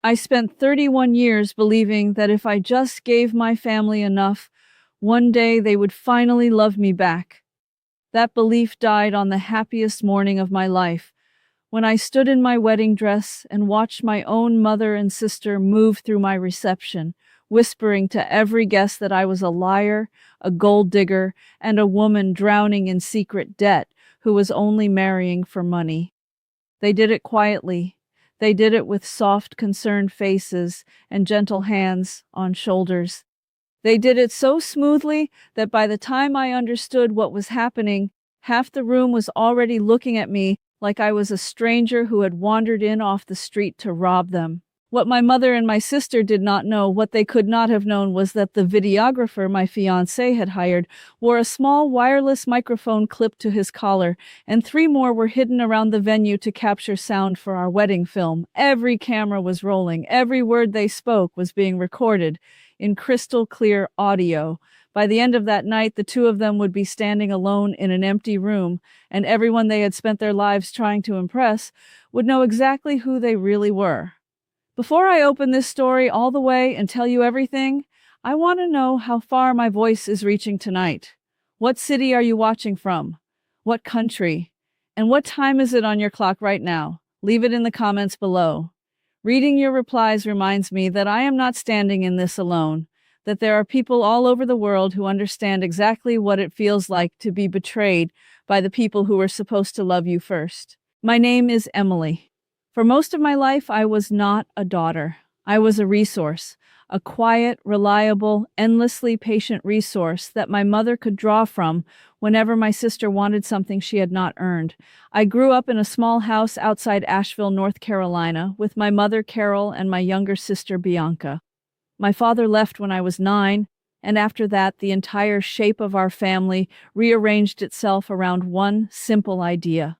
I spent 31 years believing that if I just gave my family enough, one day they would finally love me back. That belief died on the happiest morning of my life, when I stood in my wedding dress and watched my own mother and sister move through my reception, whispering to every guest that I was a liar, a gold digger, and a woman drowning in secret debt who was only marrying for money. They did it quietly. They did it with soft, concerned faces and gentle hands on shoulders. They did it so smoothly that by the time I understood what was happening, half the room was already looking at me like I was a stranger who had wandered in off the street to rob them. What my mother and my sister did not know, what they could not have known, was that the videographer my fiancé had hired wore a small wireless microphone clipped to his collar, and 3 more were hidden around the venue to capture sound for our wedding film. Every camera was rolling, every word they spoke was being recorded in crystal clear audio. By the end of that night, the two of them would be standing alone in an empty room, and everyone they had spent their lives trying to impress would know exactly who they really were. Before I open this story all the way and tell you everything, I want to know how far my voice is reaching tonight. What city are you watching from? What country? And what time is it on your clock right now? Leave it in the comments below. Reading your replies reminds me that I am not standing in this alone, that there are people all over the world who understand exactly what it feels like to be betrayed by the people who were supposed to love you first. My name is Emily. For most of my life, I was not a daughter. I was a resource, a quiet, reliable, endlessly patient resource that my mother could draw from whenever my sister wanted something she had not earned. I grew up in a small house outside Asheville, North Carolina, with my mother, Carol, and my younger sister, Bianca. My father left when I was 9, and after that, the entire shape of our family rearranged itself around one simple idea.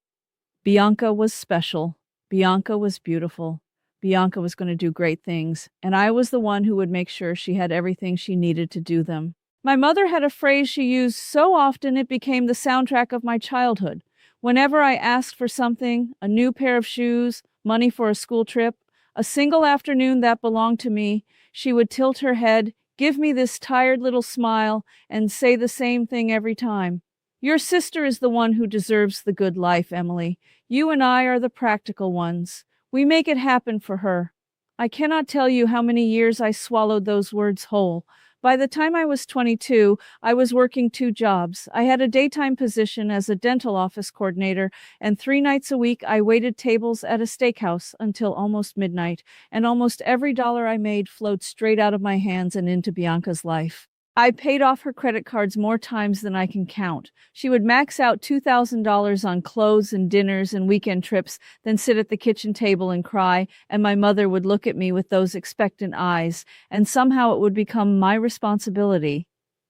Bianca was special. Bianca was beautiful. Bianca was going to do great things, and I was the one who would make sure she had everything she needed to do them. My mother had a phrase she used so often it became the soundtrack of my childhood. Whenever I asked for something, a new pair of shoes, money for a school trip, a single afternoon that belonged to me, she would tilt her head, give me this tired little smile, and say the same thing every time. Your sister is the one who deserves the good life, Emily. You and I are the practical ones. We make it happen for her. I cannot tell you how many years I swallowed those words whole. By the time I was 22, I was working 2 jobs. I had a daytime position as a dental office coordinator, and 3 nights a week I waited tables at a steakhouse until almost midnight, and almost every dollar I made flowed straight out of my hands and into Bianca's life. I paid off her credit cards more times than I can count. She would max out $2,000 on clothes and dinners and weekend trips, then sit at the kitchen table and cry, and my mother would look at me with those expectant eyes, and somehow it would become my responsibility.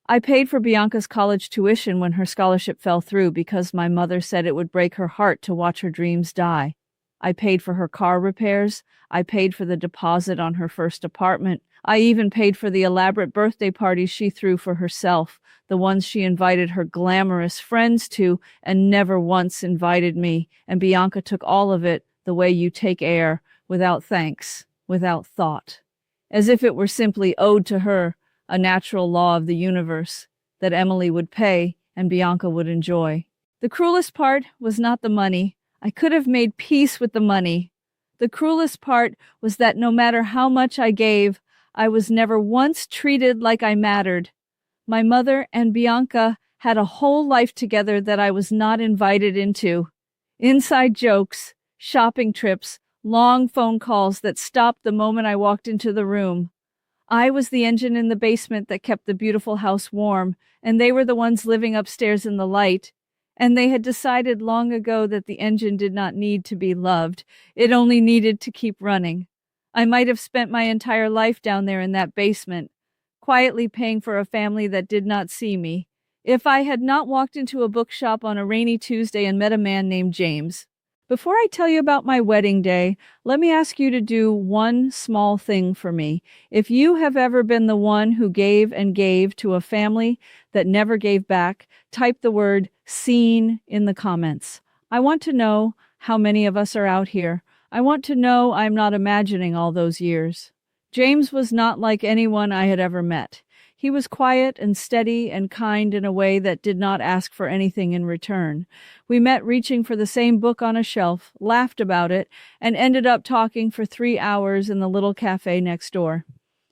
I paid for Bianca's college tuition when her scholarship fell through because my mother said it would break her heart to watch her dreams die. I paid for her car repairs. I paid for the deposit on her first apartment. I even paid for the elaborate birthday parties she threw for herself, the ones she invited her glamorous friends to and never once invited me, and Bianca took all of it the way you take air, without thanks, without thought, as if it were simply owed to her, a natural law of the universe, that Emily would pay and Bianca would enjoy. The cruelest part was not the money. I could have made peace with the money. The cruelest part was that no matter how much I gave, I was never once treated like I mattered. My mother and Bianca had a whole life together that I was not invited into. Inside jokes, shopping trips, long phone calls that stopped the moment I walked into the room. I was the engine in the basement that kept the beautiful house warm, and they were the ones living upstairs in the light. And they had decided long ago that the engine did not need to be loved. It only needed to keep running. I might have spent my entire life down there in that basement, quietly paying for a family that did not see me, if I had not walked into a bookshop on a rainy Tuesday and met a man named James. Before I tell you about my wedding day, let me ask you to do one small thing for me. If you have ever been the one who gave and gave to a family that never gave back, type the word "seen" in the comments. I want to know how many of us are out here, I want to know I'm not imagining all those years. James was not like anyone I had ever met. He was quiet and steady and kind in a way that did not ask for anything in return. We met reaching for the same book on a shelf, laughed about it, and ended up talking for 3 hours in the little cafe next door.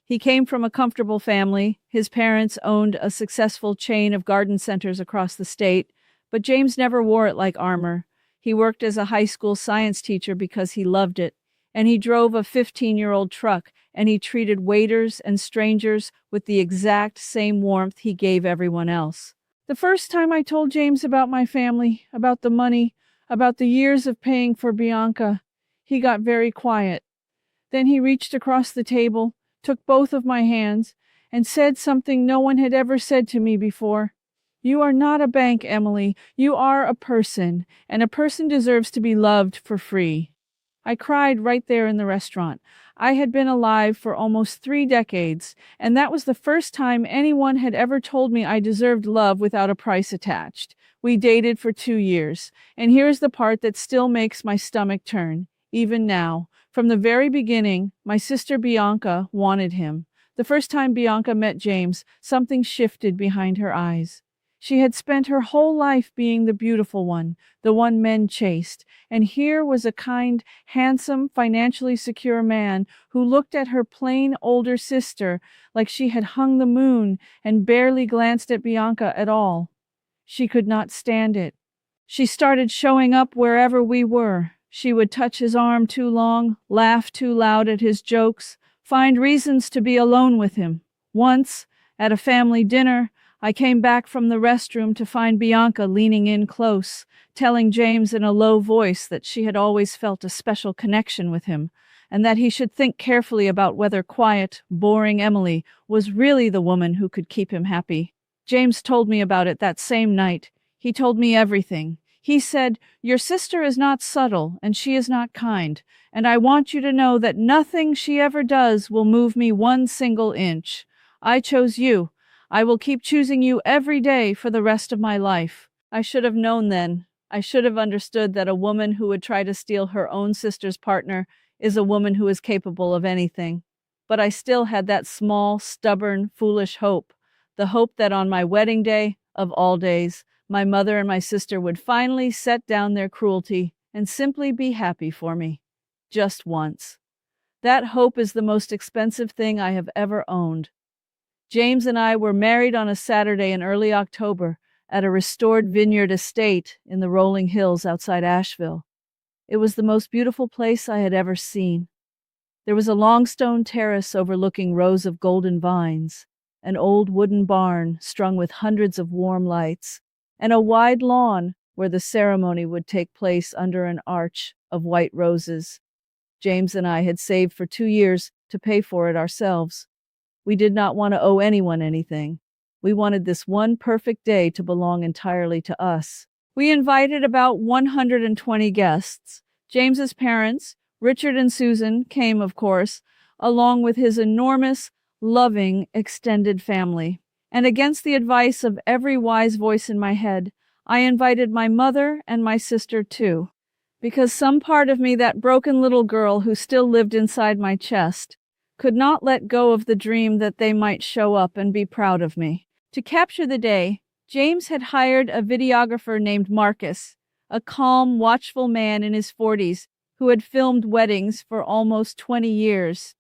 He came from a comfortable family. His parents owned a successful chain of garden centers across the state, but James never wore it like armor. He worked as a high school science teacher because he loved it, and he drove a 15-year-old truck, and he treated waiters and strangers with the exact same warmth he gave everyone else. The first time I told James about my family, about the money, about the years of paying for Bianca, he got very quiet. Then he reached across the table, took both of my hands, and said something no one had ever said to me before. "You are not a bank, Emily. You are a person, and a person deserves to be loved for free." I cried right there in the restaurant. I had been alive for almost 3 decades, and that was the first time anyone had ever told me I deserved love without a price attached. We dated for 2 years, and here's the part that still makes my stomach turn, even now. From the very beginning, my sister Bianca wanted him. The first time Bianca met James, something shifted behind her eyes. She had spent her whole life being the beautiful one, the one men chased, and here was a kind, handsome, financially secure man who looked at her plain older sister like she had hung the moon and barely glanced at Bianca at all. She could not stand it. She started showing up wherever we were. She would touch his arm too long, laugh too loud at his jokes, find reasons to be alone with him. Once, at a family dinner, I came back from the restroom to find Bianca leaning in close, telling James in a low voice that she had always felt a special connection with him, and that he should think carefully about whether quiet, boring Emily was really the woman who could keep him happy. James told me about it that same night. He told me everything. He said, "Your sister is not subtle, and she is not kind, and I want you to know that nothing she ever does will move me one single inch. I chose you. I will keep choosing you every day for the rest of my life." I should have known then. I should have understood that a woman who would try to steal her own sister's partner is a woman who is capable of anything. But I still had that small, stubborn, foolish hope. The hope that on my wedding day, of all days, my mother and my sister would finally set down their cruelty and simply be happy for me. Just once. That hope is the most expensive thing I have ever owned. James and I were married on a Saturday in early October at a restored vineyard estate in the rolling hills outside Asheville. It was the most beautiful place I had ever seen. There was a long stone terrace overlooking rows of golden vines, an old wooden barn strung with hundreds of warm lights, and a wide lawn where the ceremony would take place under an arch of white roses. James and I had saved for 2 years to pay for it ourselves. We did not want to owe anyone anything. We wanted this one perfect day to belong entirely to us. We invited about 120 guests. James's parents, Richard and Susan, came, of course, along with his enormous, loving, extended family. And against the advice of every wise voice in my head, I invited my mother and my sister too, because some part of me, that broken little girl who still lived inside my chest, could not let go of the dream that they might show up and be proud of me. To capture the day, James had hired a videographer named Marcus, a calm, watchful man in his 40s who had filmed weddings for almost 20 years.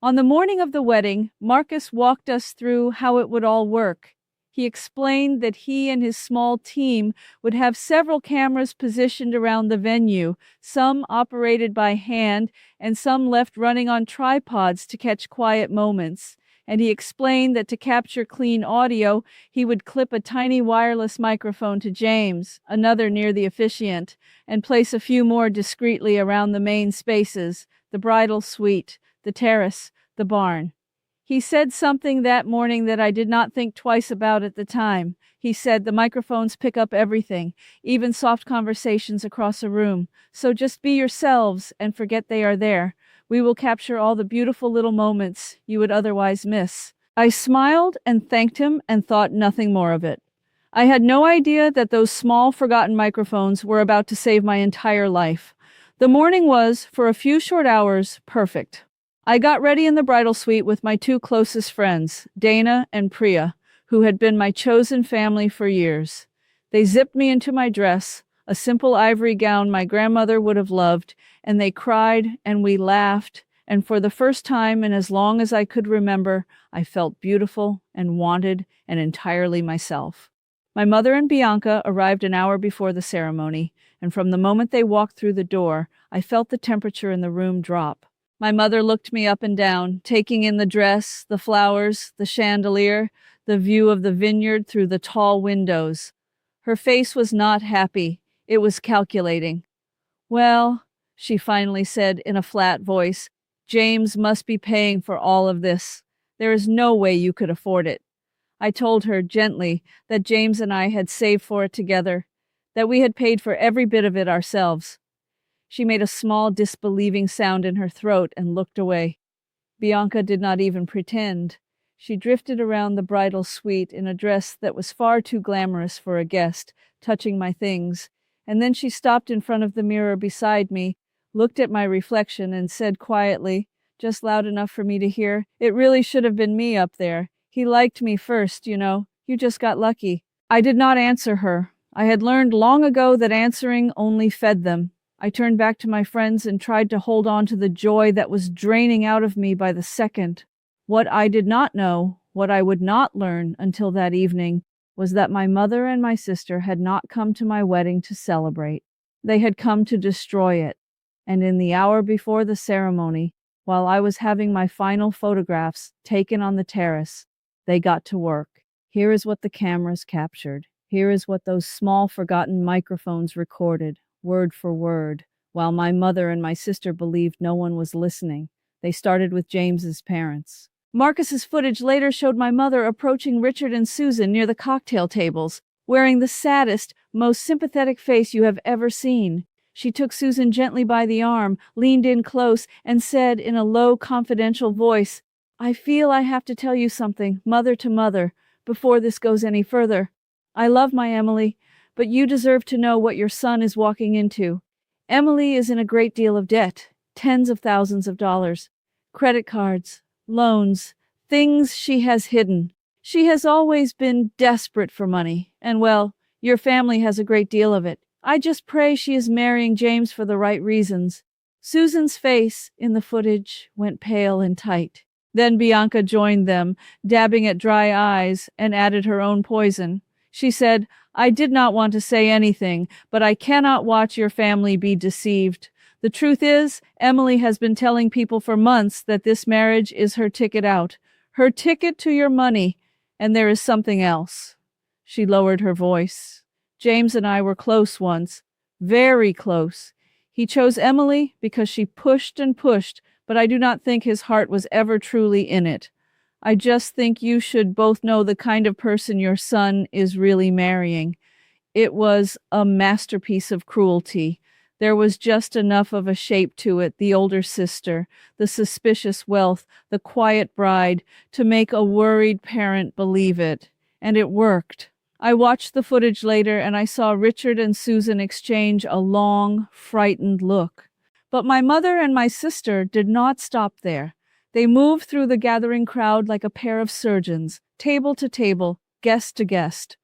On the morning of the wedding, Marcus walked us through how it would all work. He explained that he and his small team would have several cameras positioned around the venue, some operated by hand and some left running on tripods to catch quiet moments. And he explained that to capture clean audio, he would clip a tiny wireless microphone to James, another near the officiant, and place a few more discreetly around the main spaces, the bridal suite, the terrace, the barn. He said something that morning that I did not think twice about at the time. He said, "The microphones pick up everything, even soft conversations across a room. So just be yourselves and forget they are there. We will capture all the beautiful little moments you would otherwise miss." I smiled and thanked him and thought nothing more of it. I had no idea that those small, forgotten microphones were about to save my entire life. The morning was, for a few short hours, perfect. I got ready in the bridal suite with my two closest friends, Dana and Priya, who had been my chosen family for years. They zipped me into my dress, a simple ivory gown my grandmother would have loved, and they cried and we laughed, and for the first time in as long as I could remember, I felt beautiful and wanted and entirely myself. My mother and Bianca arrived an hour before the ceremony, and from the moment they walked through the door, I felt the temperature in the room drop. My mother looked me up and down, taking in the dress, the flowers, the chandelier, the view of the vineyard through the tall windows. Her face was not happy. It was calculating. "Well," she finally said in a flat voice, "James must be paying for all of this. There is no way you could afford it." I told her gently that James and I had saved for it together, that we had paid for every bit of it ourselves. She made a small disbelieving sound in her throat and looked away. Bianca did not even pretend. She drifted around the bridal suite in a dress that was far too glamorous for a guest, touching my things, and then she stopped in front of the mirror beside me, looked at my reflection, and said quietly, just loud enough for me to hear, "It really should have been me up there. He liked me first, you know. You just got lucky." I did not answer her. I had learned long ago that answering only fed them. I turned back to my friends and tried to hold on to the joy that was draining out of me by the second. What I did not know, what I would not learn until that evening, was that my mother and my sister had not come to my wedding to celebrate. They had come to destroy it. And in the hour before the ceremony, while I was having my final photographs taken on the terrace, they got to work. Here is what the cameras captured. Here is what those small forgotten microphones recorded, word for word, while my mother and my sister believed no one was listening. They started with James's parents. Marcus's footage later showed my mother approaching Richard and Susan near the cocktail tables, wearing the saddest, most sympathetic face you have ever seen. She took Susan gently by the arm, leaned in close, and said in a low, confidential voice, "I feel I have to tell you something, mother to mother, before this goes any further. I love my Emily, but you deserve to know what your son is walking into. Emily is in a great deal of debt, tens of thousands of dollars, credit cards, loans, things she has hidden. She has always been desperate for money, and well, your family has a great deal of it. I just pray she is marrying James for the right reasons." Susan's face, in the footage, went pale and tight. Then Bianca joined them, dabbing at dry eyes, and added her own poison. She said, "I did not want to say anything, but I cannot watch your family be deceived. The truth is, Emily has been telling people for months that this marriage is her ticket out, her ticket to your money, and there is something else." She lowered her voice. "James and I were close once, very close. He chose Emily because she pushed and pushed, but I do not think his heart was ever truly in it. I just think you should both know the kind of person your son is really marrying. It was a masterpiece of cruelty. There was just enough of a shape to it, the older sister, the suspicious wealth, the quiet bride, to make a worried parent believe it. And it worked." I watched the footage later and I saw Richard and Susan exchange a long, frightened look. But my mother and my sister did not stop there. They moved through the gathering crowd like a pair of surgeons, table to table, guest to guest.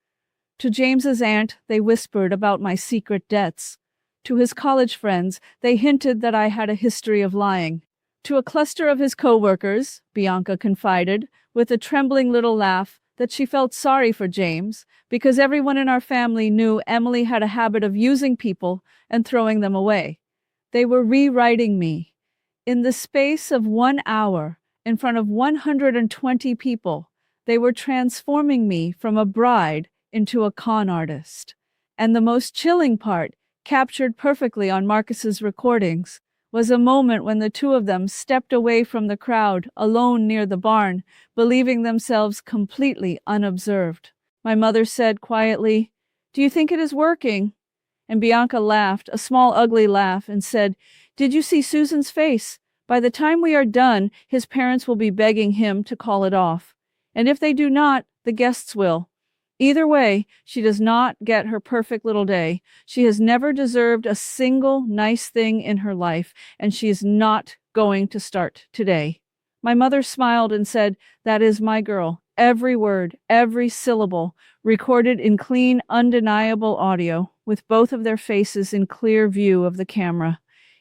To James's aunt, they whispered about my secret debts. To his college friends, they hinted that I had a history of lying. To a cluster of his co-workers, Bianca confided, with a trembling little laugh, that she felt sorry for James because everyone in our family knew Emily had a habit of using people and throwing them away. They were rewriting me. In the space of 1 hour, in front of 120 people, they were transforming me from a bride into a con artist. And the most chilling part, captured perfectly on Marcus's recordings, was a moment when the two of them stepped away from the crowd, alone near the barn, believing themselves completely unobserved. My mother said quietly, "Do you think it is working?" And Bianca laughed, a small ugly laugh, and said, "Did you see Susan's face? By the time we are done, his parents will be begging him to call it off. And if they do not, the guests will. Either way, she does not get her perfect little day. She has never deserved a single nice thing in her life, and she is not going to start today. My mother smiled and said, "That is my girl." Every word, every syllable, recorded in clean, undeniable audio, with both of their faces in clear view of the camera.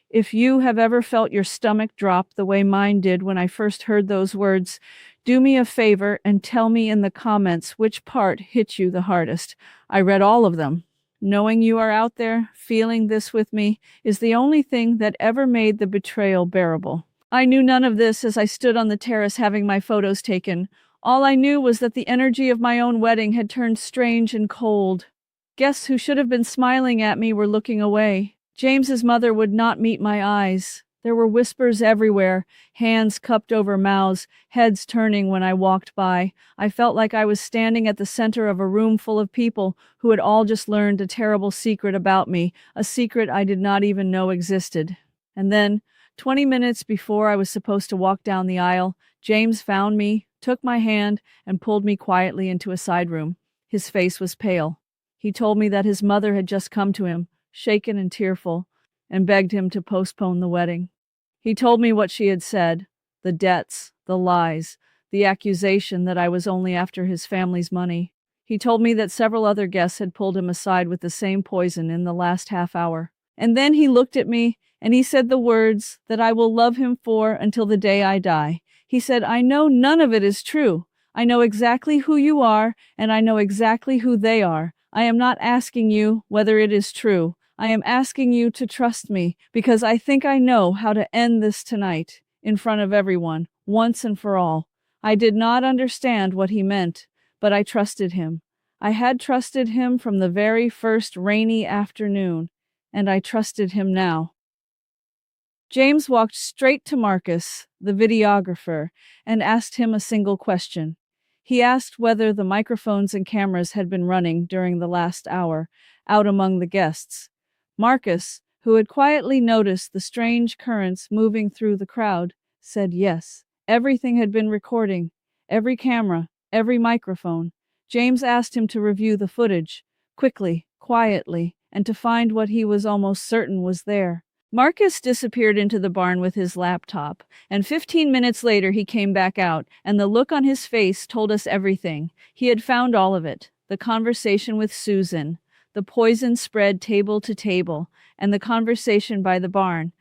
If you have ever felt your stomach drop the way mine did when I first heard those words, do me a favor and tell me in the comments which part hit you the hardest. I read all of them. Knowing you are out there feeling this with me is the only thing that ever made the betrayal bearable. I knew none of this as I stood on the terrace having my photos taken. All I knew was that the energy of my own wedding had turned strange and cold. Guests who should have been smiling at me were looking away. James's mother would not meet my eyes. There were whispers everywhere, hands cupped over mouths, heads turning when I walked by. I felt like I was standing at the center of a room full of people who had all just learned a terrible secret about me, a secret I did not even know existed. And then, 20 minutes before I was supposed to walk down the aisle, James found me, took my hand, and pulled me quietly into a side room. His face was pale. He told me that his mother had just come to him, shaken and tearful, and begged him to postpone the wedding. He told me what she had said, the debts, the lies, the accusation that I was only after his family's money. He told me that several other guests had pulled him aside with the same poison in the last half hour. And then he looked at me and he said the words that I will love him for until the day I die. He said, "I know none of it is true. I know exactly who you are, and I know exactly who they are. I am not asking you whether it is true. I am asking you to trust me, because I think I know how to end this tonight, in front of everyone, once and for all." I did not understand what he meant, but I trusted him. I had trusted him from the very first rainy afternoon, and I trusted him now. James walked straight to Marcus, the videographer, and asked him a single question. He asked whether the microphones and cameras had been running during the last hour, out among the guests. Marcus, who had quietly noticed the strange currents moving through the crowd, said yes. Everything had been recording, every camera, every microphone. James asked him to review the footage, quickly, quietly, and to find what he was almost certain was there. Marcus disappeared into the barn with his laptop, and 15 minutes later he came back out, and the look on his face told us everything. He had found all of it: the conversation with Susan, the poison spread table to table, and the conversation by the barn,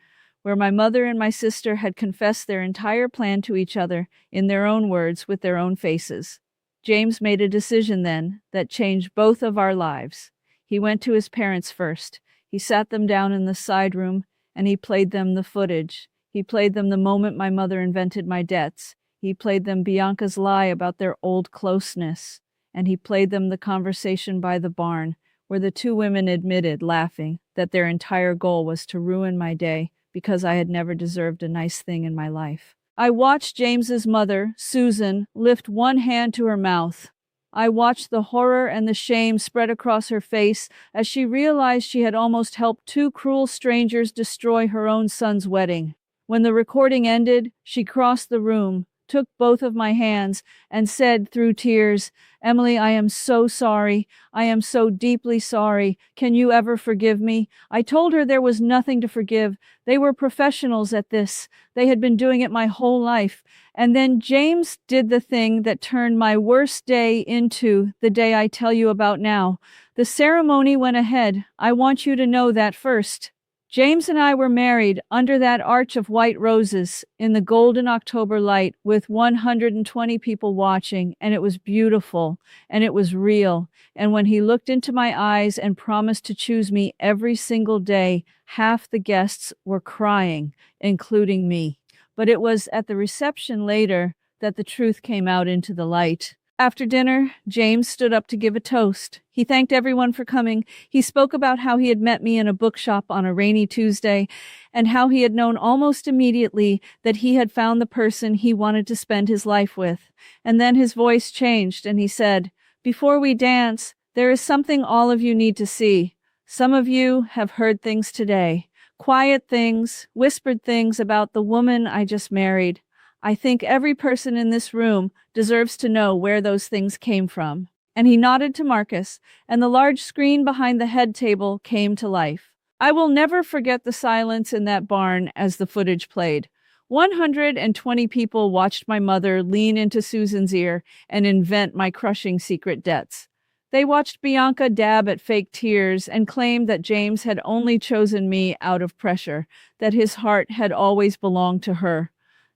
where my mother and my sister had confessed their entire plan to each other, in their own words, with their own faces. James made a decision then that changed both of our lives. He went to his parents first. He sat them down in the side room, and he played them the footage. He played them the moment my mother invented my debts. He played them Bianca's lie about their old closeness. And he played them the conversation by the barn, where the two women admitted, laughing, that their entire goal was to ruin my day because I had never deserved a nice thing in my life. I watched James's mother, Susan, lift one hand to her mouth. I watched the horror and the shame spread across her face as she realized she had almost helped two cruel strangers destroy her own son's wedding. When the recording ended, she crossed the room, took both of my hands, and said through tears, "Emily, I am so sorry. I am so deeply sorry. Can you ever forgive me?" I told her there was nothing to forgive. They were professionals at this. They had been doing it my whole life. And then James did the thing that turned my worst day into the day I tell you about now. The ceremony went ahead. I want you to know that first. James and I were married under that arch of white roses in the golden October light with 120 people watching, and it was beautiful, and it was real. And when he looked into my eyes and promised to choose me every single day, half the guests were crying, including me. But it was at the reception later that the truth came out into the light. After dinner, James stood up to give a toast. He thanked everyone for coming. He spoke about how he had met me in a bookshop on a rainy Tuesday, and how he had known almost immediately that he had found the person he wanted to spend his life with. And then his voice changed, and he said, "Before we dance, there is something all of you need to see. Some of you have heard things today. Quiet things, whispered things about the woman I just married. I think every person in this room deserves to know where those things came from." And he nodded to Marcus, and the large screen behind the head table came to life. I will never forget the silence in that barn as the footage played. 120 people watched my mother lean into Susan's ear and invent my crushing secret debts. They watched Bianca dab at fake tears and claimed that James had only chosen me out of pressure, that his heart had always belonged to her.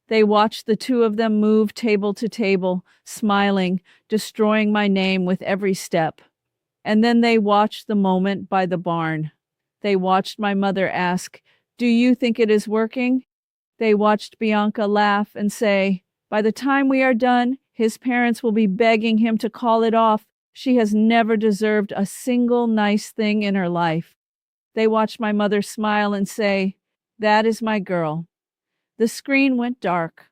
They watched the two of them move table to table, smiling, destroying my name with every step. And then they watched the moment by the barn. They watched my mother ask, "Do you think it is working?" They watched Bianca laugh and say, "By the time we are done, his parents will be begging him to call it off. She has never deserved a single nice thing in her life." They watched my mother smile and say, "That is my girl." The screen went dark.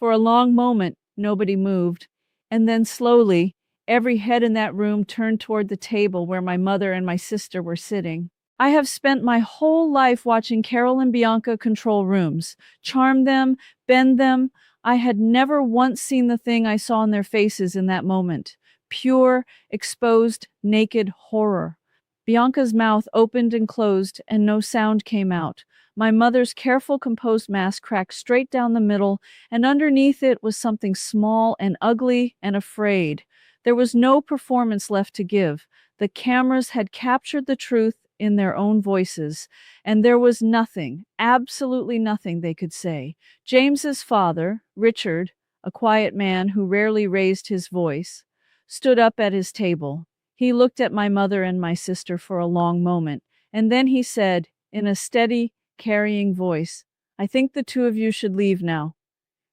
For a long moment, nobody moved. And then slowly, every head in that room turned toward the table where my mother and my sister were sitting. I have spent my whole life watching Carol and Bianca control rooms, charm them, bend them. I had never once seen the thing I saw in their faces in that moment. Pure, exposed, naked horror. Bianca's mouth opened and closed, and no sound came out. My mother's careful, composed mask cracked straight down the middle, and underneath it was something small and ugly and afraid. There was no performance left to give. The cameras had captured the truth in their own voices, and there was nothing, absolutely nothing they could say. James's father, Richard, a quiet man who rarely raised his voice, stood up at his table. He looked at my mother and my sister for a long moment, and then he said, in a steady, carrying voice, "I think the two of you should leave now.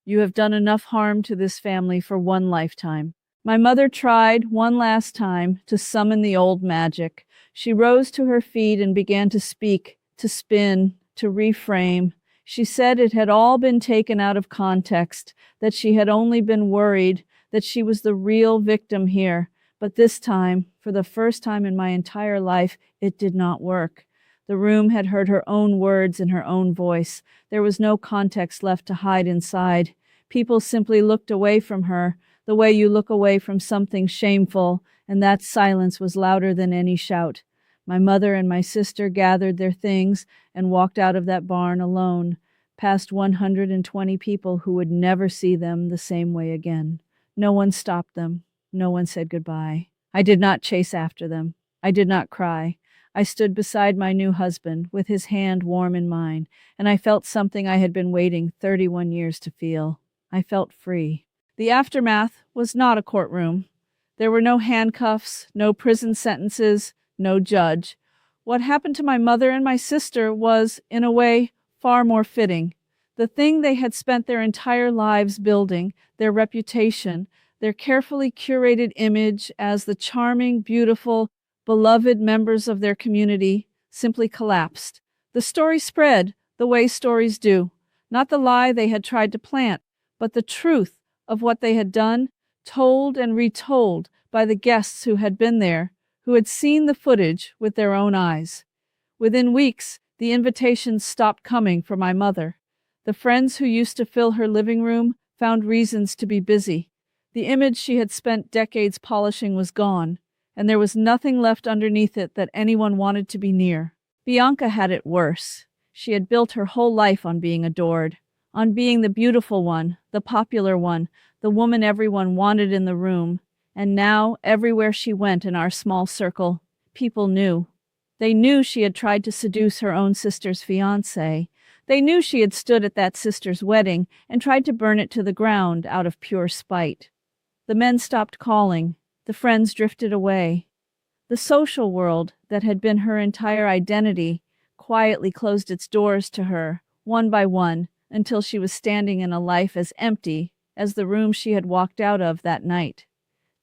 You have done enough harm to this family for one lifetime." My mother tried one last time to summon the old magic. She rose to her feet and began to speak, to spin, to reframe. She said it had all been taken out of context, that she had only been worried, that she was the real victim here. But this time, for the first time in my entire life, it did not work. The room had heard her own words in her own voice. There was no context left to hide inside. People simply looked away from her, the way you look away from something shameful, and that silence was louder than any shout. My mother and my sister gathered their things and walked out of that barn alone, past 120 people who would never see them the same way again. No one stopped them. No one said goodbye. I did not chase after them. I did not cry. I stood beside my new husband, with his hand warm in mine, and I felt something I had been waiting 31 years to feel. I felt free. The aftermath was not a courtroom. There were no handcuffs, no prison sentences, no judge. What happened to my mother and my sister was, in a way, far more fitting. The thing they had spent their entire lives building, their reputation, their carefully curated image as the charming, beautiful, beloved members of their community, simply collapsed. The story spread the way stories do, not the lie they had tried to plant, but the truth of what they had done, told and retold by the guests who had been there, who had seen the footage with their own eyes. Within weeks, the invitations stopped coming for my mother. The friends who used to fill her living room found reasons to be busy. The image she had spent decades polishing was gone, and there was nothing left underneath it that anyone wanted to be near. Bianca had it worse. She had built her whole life on being adored, on being the beautiful one, the popular one, the woman everyone wanted in the room. And now, everywhere she went in our small circle, people knew. They knew she had tried to seduce her own sister's fiancé. They knew she had stood at that sister's wedding and tried to burn it to the ground out of pure spite. The men stopped calling. The friends drifted away. The social world that had been her entire identity quietly closed its doors to her, one by one, until she was standing in a life as empty as the room she had walked out of that night.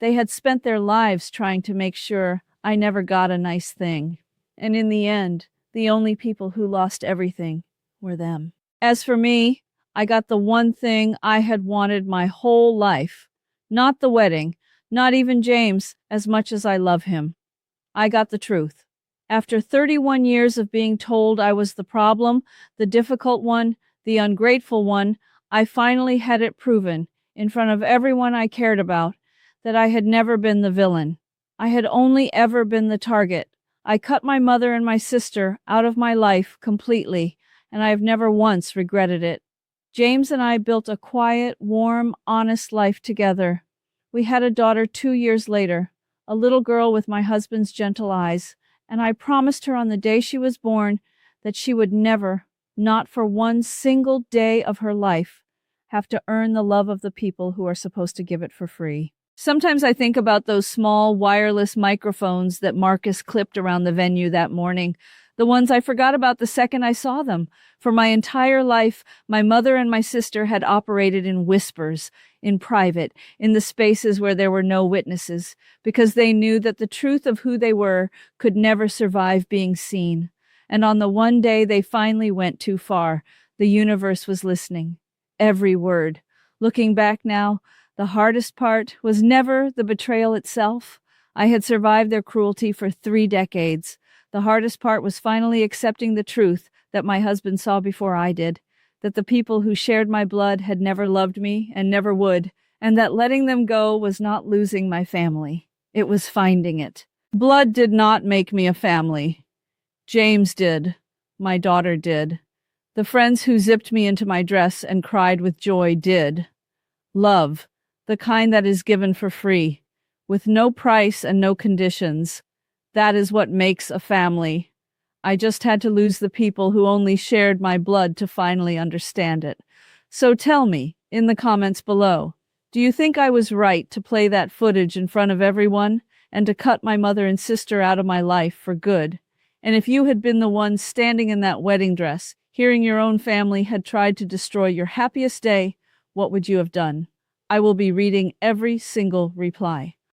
They had spent their lives trying to make sure I never got a nice thing. And in the end, the only people who lost everything were them. As for me, I got the one thing I had wanted my whole life. Not the wedding, not even James, as much as I love him. I got the truth. After 31 years of being told I was the problem, the difficult one, the ungrateful one, I finally had it proven, in front of everyone I cared about, that I had never been the villain. I had only ever been the target. I cut my mother and my sister out of my life completely, and I have never once regretted it. James and I built a quiet, warm, honest life together. We had a daughter 2 years later, a little girl with my husband's gentle eyes, and I promised her on the day she was born that she would never, not for one single day of her life, have to earn the love of the people who are supposed to give it for free. Sometimes I think about those small wireless microphones that Marcus clipped around the venue that morning, the ones I forgot about the second I saw them. For my entire life, my mother and my sister had operated in whispers, in private, in the spaces where there were no witnesses, because they knew that the truth of who they were could never survive being seen. And on the one day they finally went too far, the universe was listening. Every word. Looking back now, the hardest part was never the betrayal itself. I had survived their cruelty for 3 decades. The hardest part was finally accepting the truth that my husband saw before I did, that the people who shared my blood had never loved me and never would, and that letting them go was not losing my family. It was finding it. Blood did not make me a family. James did. My daughter did. The friends who zipped me into my dress and cried with joy did. Love, the kind that is given for free, with no price and no conditions. That is what makes a family. I just had to lose the people who only shared my blood to finally understand it. So tell me, in the comments below, do you think I was right to play that footage in front of everyone and to cut my mother and sister out of my life for good? And if you had been the one standing in that wedding dress, hearing your own family had tried to destroy your happiest day, what would you have done? I will be reading every single reply.